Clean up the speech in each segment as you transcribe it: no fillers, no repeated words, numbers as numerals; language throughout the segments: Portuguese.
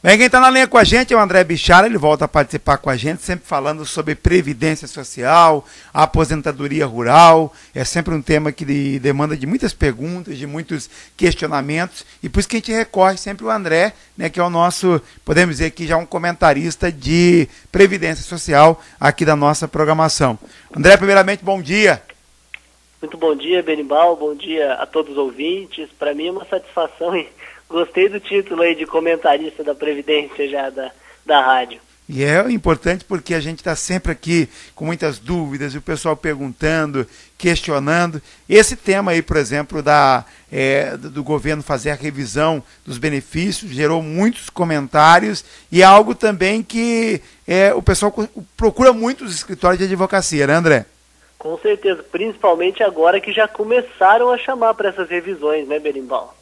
Bem, quem está na linha com a gente é o André Bichara, ele volta a participar com a gente, sempre falando sobre previdência social, aposentadoria rural, é sempre um tema que demanda de muitas perguntas, de muitos questionamentos, e por isso que a gente recorre sempre o André, né, que é o nosso, podemos dizer que já um comentarista de previdência social aqui da nossa programação. André, primeiramente, bom dia. Muito bom dia, Benimbal, bom dia a todos os ouvintes, para mim é uma satisfação e gostei do título aí de comentarista da Previdência já da rádio. E é importante porque a gente está sempre aqui com muitas dúvidas, e o pessoal perguntando, questionando. Esse tema aí, por exemplo, do governo fazer a revisão dos benefícios, gerou muitos comentários e é algo também que o pessoal procura muito os escritórios de advocacia, né, André? Com certeza, principalmente agora que já começaram a chamar para essas revisões, né, Benimbal?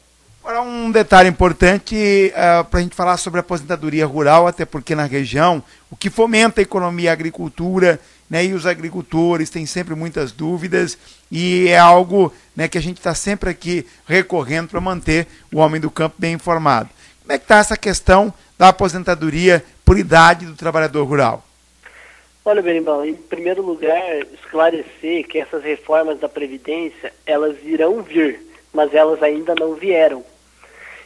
Agora, um detalhe importante para a gente falar sobre a aposentadoria rural, até porque na região, o que fomenta a economia e a agricultura, né, e os agricultores têm sempre muitas dúvidas, e é algo, né, que a gente está sempre aqui recorrendo para manter o homem do campo bem informado. Como é que está essa questão da aposentadoria por idade do trabalhador rural? Olha, Benimbal, em primeiro lugar, esclarecer que essas reformas da Previdência, elas irão vir, mas elas ainda não vieram.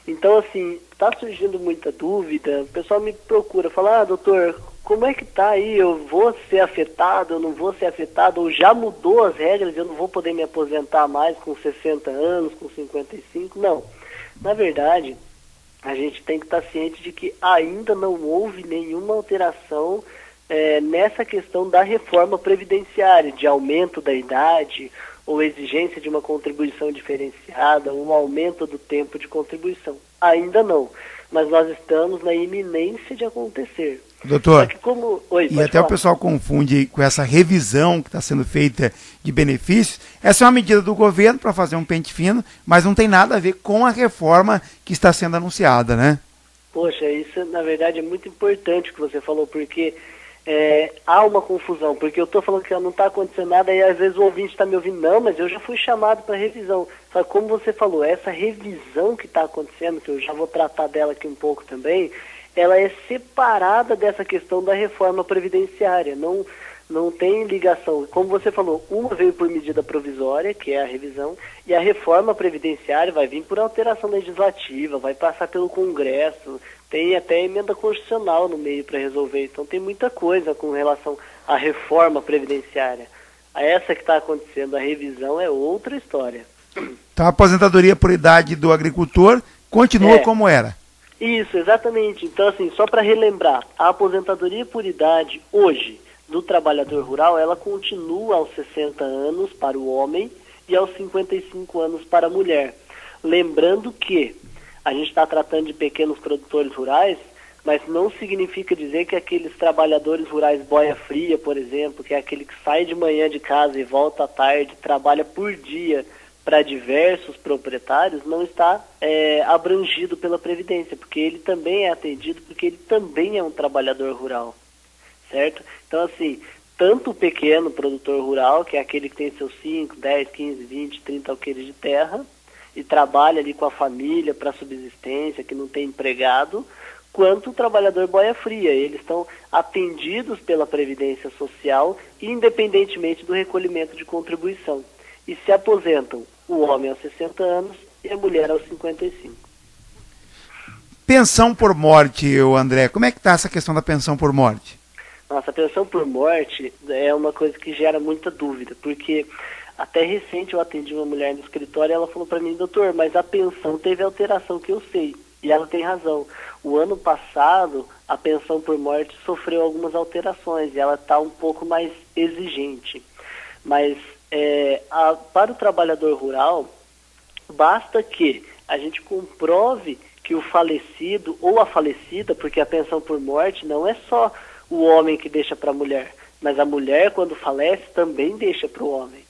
Então, assim, está surgindo muita dúvida, o pessoal me procura, fala, doutor, como é que tá aí, eu vou ser afetado, eu não vou ser afetado, ou já mudou as regras, eu não vou poder me aposentar mais com 60 anos, com 55, não. Na verdade, a gente tem que estar ciente de que ainda não houve nenhuma alteração nessa questão da reforma previdenciária, de aumento da idade, ou exigência de uma contribuição diferenciada, um aumento do tempo de contribuição. Ainda não, mas nós estamos na iminência de acontecer. Doutor, Só que como... Oi, e até falar. o pessoal confunde com essa revisão que está sendo feita de benefícios, essa é uma medida do governo para fazer um pente fino, mas não tem nada a ver com a reforma que está sendo anunciada, né? Poxa, isso na verdade é muito importante o que você falou, porque... há uma confusão, porque eu estou falando que não está acontecendo nada e às vezes o ouvinte está me ouvindo, não, mas eu já fui chamado para revisão. Só que como você falou, essa revisão que está acontecendo, que eu já vou tratar dela aqui um pouco também, ela é separada dessa questão da reforma previdenciária, não tem ligação. Como você falou, uma veio por medida provisória, que é a revisão, e a reforma previdenciária vai vir por alteração legislativa, vai passar pelo Congresso, tem até emenda constitucional no meio para resolver. Então tem muita coisa com relação à reforma previdenciária. Essa que está acontecendo, a revisão, é outra história. Então a aposentadoria por idade do agricultor continua como era. Isso, exatamente. Então, assim, só para relembrar, a aposentadoria por idade hoje do trabalhador rural, ela continua aos 60 anos para o homem e aos 55 anos para a mulher. Lembrando que a gente está tratando de pequenos produtores rurais, mas não significa dizer que aqueles trabalhadores rurais boia fria, por exemplo, que é aquele que sai de manhã de casa e volta à tarde, trabalha por dia para diversos proprietários, não está abrangido pela Previdência, porque ele também é atendido, porque ele também é um trabalhador rural, certo? Então, assim, tanto o pequeno produtor rural, que é aquele que tem seus 5, 10, 15, 20, 30 alqueires de terra, e trabalha ali com a família para subsistência, que não tem empregado, quanto o trabalhador boia fria. Eles estão atendidos pela Previdência Social, independentemente do recolhimento de contribuição. E se aposentam o homem aos 60 anos e a mulher aos 55. Pensão por morte, André, como é que está essa questão da pensão por morte? Nossa, a pensão por morte é uma coisa que gera muita dúvida, porque... Até recente eu atendi uma mulher no escritório e ela falou para mim, doutor, mas a pensão teve alteração que eu sei. E ela tem razão. O ano passado, a pensão por morte sofreu algumas alterações e ela está um pouco mais exigente. Mas para o trabalhador rural, basta que a gente comprove que o falecido ou a falecida, porque a pensão por morte não é só o homem que deixa para a mulher, mas a mulher, quando falece, também deixa para o homem.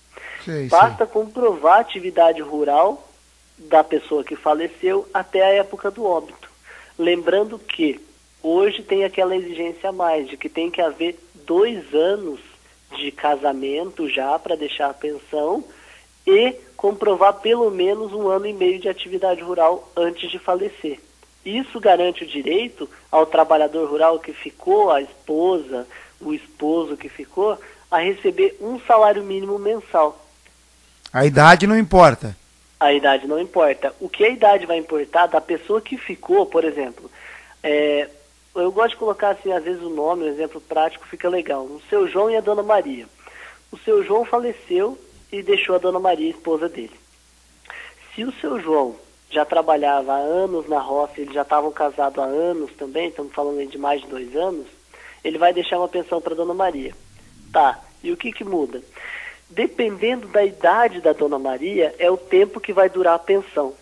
Basta comprovar a atividade rural da pessoa que faleceu até a época do óbito. Lembrando que hoje tem aquela exigência a mais, de que tem que haver 2 anos de casamento já para deixar a pensão e comprovar pelo menos 1 ano e meio de atividade rural antes de falecer. Isso garante o direito ao trabalhador rural que ficou, à esposa, o esposo que ficou, a receber um salário mínimo mensal. A idade não importa. A idade não importa. O que a idade vai importar da pessoa que ficou, por exemplo, eu gosto de colocar assim, às vezes o nome, um exemplo prático fica legal. O seu João e a dona Maria. O seu João faleceu e deixou a dona Maria, esposa dele. Se o seu João já trabalhava há anos na roça, eles já estavam casados há anos também, estamos falando aí de mais de 2 anos, ele vai deixar uma pensão para a dona Maria. Tá, e o que muda? Dependendo da idade da dona Maria, é o tempo que vai durar a pensão.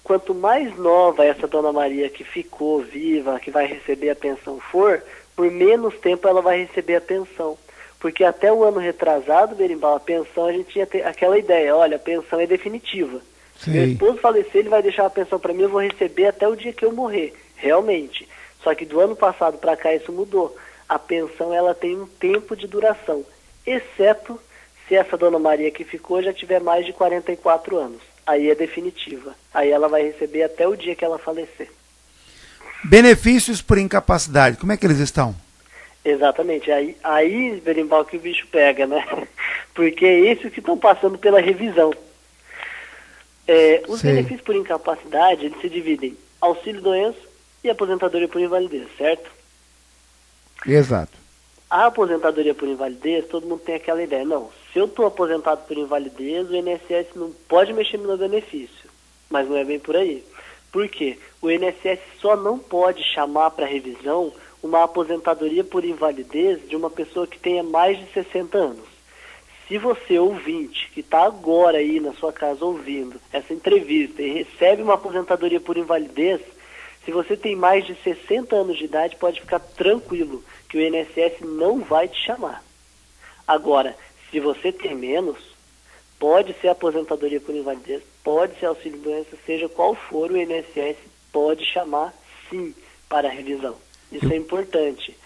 Quanto mais nova essa dona Maria que ficou viva, que vai receber a pensão for, por menos tempo ela vai receber a pensão. Porque até o ano retrasado, Berimbau, a pensão, a gente tinha aquela ideia, olha, a pensão é definitiva. Sim. Meu esposo falecer, ele vai deixar a pensão para mim, eu vou receber até o dia que eu morrer. Realmente. Só que do ano passado para cá isso mudou. A pensão, ela tem um tempo de duração, exceto se essa dona Maria que ficou já tiver mais de 44 anos. Aí é definitiva. Aí ela vai receber até o dia que ela falecer. Benefícios por incapacidade, como é que eles estão? Exatamente. Aí Berimbau, que o bicho pega, né? Porque é esses que estão passando pela revisão. Os benefícios por incapacidade, eles se dividem em auxílio-doença e aposentadoria por invalidez, certo? Exato. A aposentadoria por invalidez, todo mundo tem aquela ideia. Não, se eu estou aposentado por invalidez, o INSS não pode mexer no meu benefício. Mas não é bem por aí. Por quê? O INSS só não pode chamar para revisão uma aposentadoria por invalidez de uma pessoa que tenha mais de 60 anos. Se você, ouvinte, que está agora aí na sua casa ouvindo essa entrevista e recebe uma aposentadoria por invalidez, se você tem mais de 60 anos de idade, pode ficar tranquilo que o INSS não vai te chamar. Agora, se você tem menos, pode ser aposentadoria por invalidez, pode ser auxílio-doença, seja qual for, o INSS pode chamar sim para a revisão. Isso é importante.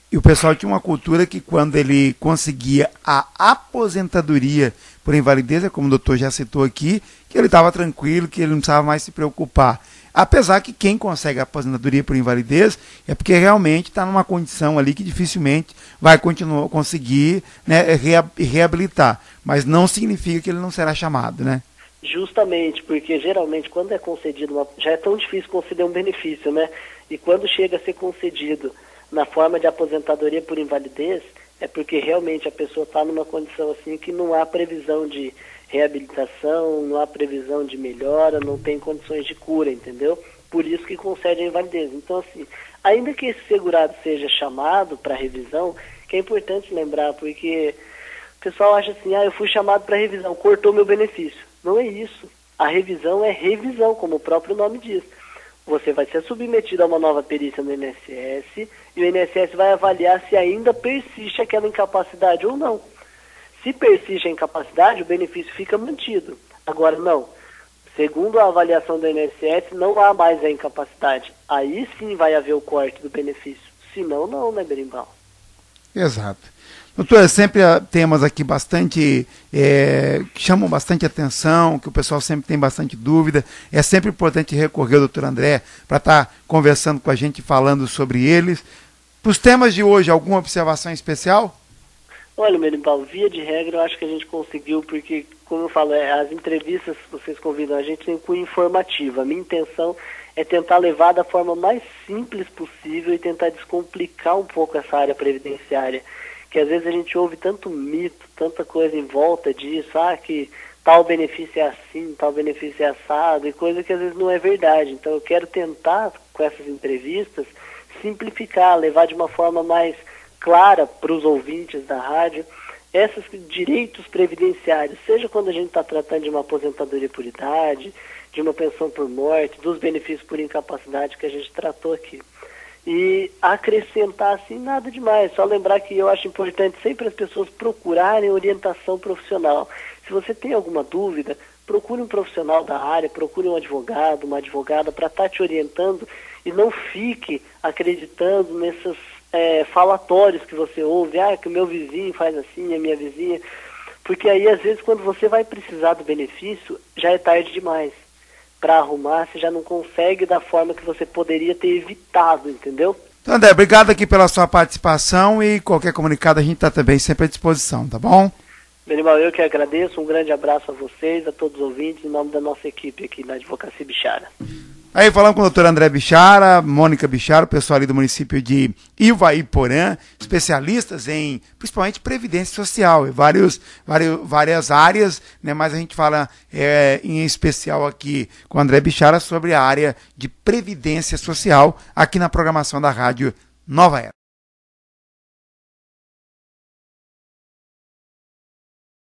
E o pessoal tinha uma cultura que quando ele conseguia a aposentadoria por invalidez, como o doutor já citou aqui, que ele estava tranquilo, que ele não precisava mais se preocupar. Apesar que quem consegue a aposentadoria por invalidez é porque realmente está numa condição ali que dificilmente vai conseguir, né, reabilitar. Mas não significa que ele não será chamado, né? Justamente, porque geralmente quando é concedido, já é tão difícil conceder um benefício, né? E quando chega a ser concedido na forma de aposentadoria por invalidez, é porque realmente a pessoa está numa condição assim que não há previsão de reabilitação, não há previsão de melhora, não tem condições de cura, entendeu? Por isso que concede a invalidez. Então, assim, ainda que esse segurado seja chamado para revisão, que é importante lembrar, porque o pessoal acha assim, eu fui chamado para revisão, cortou meu benefício. Não é isso. A revisão é revisão, como o próprio nome diz. Você vai ser submetido a uma nova perícia no INSS e o INSS vai avaliar se ainda persiste aquela incapacidade ou não. Se persiste a incapacidade, o benefício fica mantido. Agora, não. Segundo a avaliação do INSS, não há mais a incapacidade. Aí sim vai haver o corte do benefício. Se não, não, né, Berimbau? Exato. Doutor, sempre temas aqui bastante, que chamam bastante atenção, que o pessoal sempre tem bastante dúvida. É sempre importante recorrer ao doutor André para estar conversando com a gente, falando sobre eles. Para os temas de hoje, alguma observação especial? Olha, Berimbau, via de regra eu acho que a gente conseguiu, porque, como eu falo, as entrevistas que vocês convidam a gente tem cunho informativo. A minha intenção é tentar levar da forma mais simples possível e tentar descomplicar um pouco essa área previdenciária. Que às vezes a gente ouve tanto mito, tanta coisa em volta disso, que tal benefício é assim, tal benefício é assado, e coisa que às vezes não é verdade. Então eu quero tentar, com essas entrevistas, simplificar, levar de uma forma mais clara para os ouvintes da rádio, esses direitos previdenciários, seja quando a gente está tratando de uma aposentadoria por idade, de uma pensão por morte, dos benefícios por incapacidade que a gente tratou aqui. E acrescentar assim nada demais, só lembrar que eu acho importante sempre as pessoas procurarem orientação profissional. Se você tem alguma dúvida, procure um profissional da área, procure um advogado, uma advogada para estar te orientando e não fique acreditando nesses falatórios que você ouve, que o meu vizinho faz assim, a minha vizinha, porque aí às vezes quando você vai precisar do benefício, já é tarde demais. para arrumar, você já não consegue da forma que você poderia ter evitado, entendeu? Então, André, obrigado aqui pela sua participação e qualquer comunicado a gente está também sempre à disposição, tá bom? Benimal, eu que agradeço, um grande abraço a vocês, a todos os ouvintes, em nome da nossa equipe aqui na Advocacia Bichara. Aí falamos com o doutor André Bichara, Mônica Bichara, o pessoal ali do município de Ivaiporã, especialistas em, principalmente, previdência social, e várias áreas, né, mas a gente fala em especial aqui com o André Bichara sobre a área de previdência social aqui na programação da Rádio Nova Era.